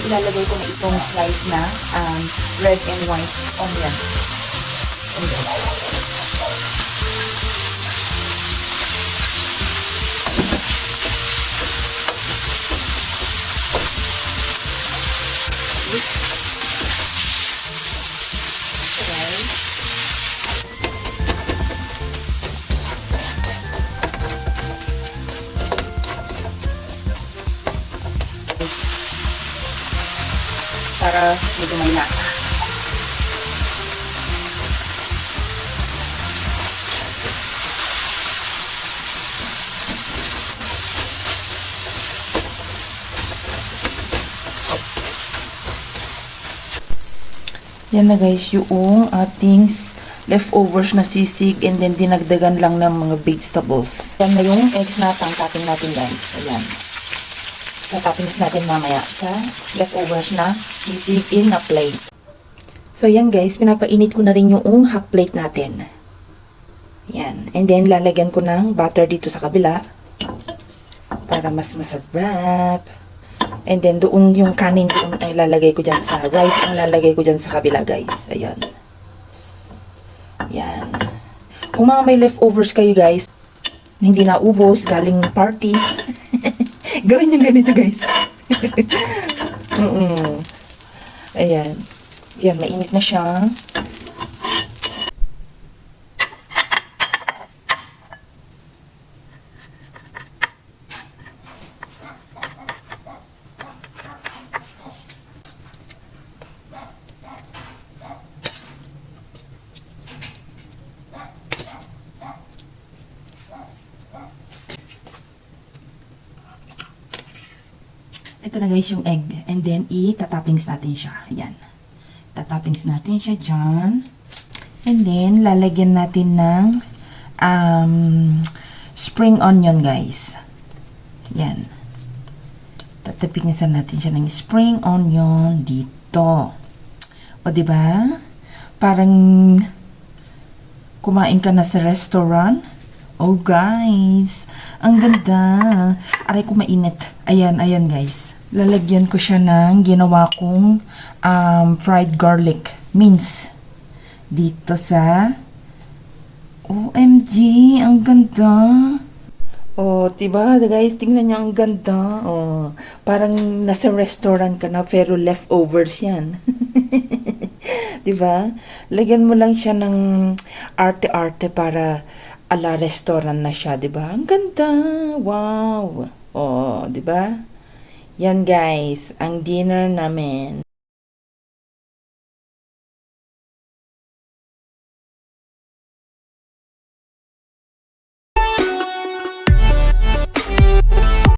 ilalagay ko na itong slice na red and white onion. Para medyo may lasa. Yan na guys, yung ating leftovers na sisig and then dinagdagan lang ng mga vegetables. Yan na yung eggs na tangkatin natin guys. Ayan. Tatapin natin mamaya sa leftovers na sisig in a plate. So yan guys, pinapainit ko na rin yung hot plate natin. Yan. And then lalagyan ko ng butter dito sa kabila para mas masarap. And then doon yung kanin doon ay lalagay ko dyan sa rice ang lalagay ko dyan sa kabila guys. Ayan. Yan. Kung mga may leftovers kayo guys, hindi na ubos, galing party. Gawin yung ganito guys. Ayan. Yan, mainit na siya. Ito na guys yung egg. And then, itatappings natin siya. Ayan. Tatappings natin siya dyan. And then, lalagyan natin ng spring onion guys. Ayan. Tatapingsan natin siya ng spring onion dito. O diba? Parang kumain ka na sa restaurant. Oh guys. Ang ganda. Aray ko mainit. Ayan, ayan guys. Lalagyan ko siya ng ginawa kong fried garlic mince dito sa OMG, ang ganda. Oh, diba guys, tingnan niyo ang ganda. Oh, parang nasa restaurant ka na pero leftovers yan. Diba? Lagyan mo lang siya ng arte-arte para ala restaurant na siya, diba? Ang ganda. Wow. Oh, diba? Yan guys, ang dinner namin.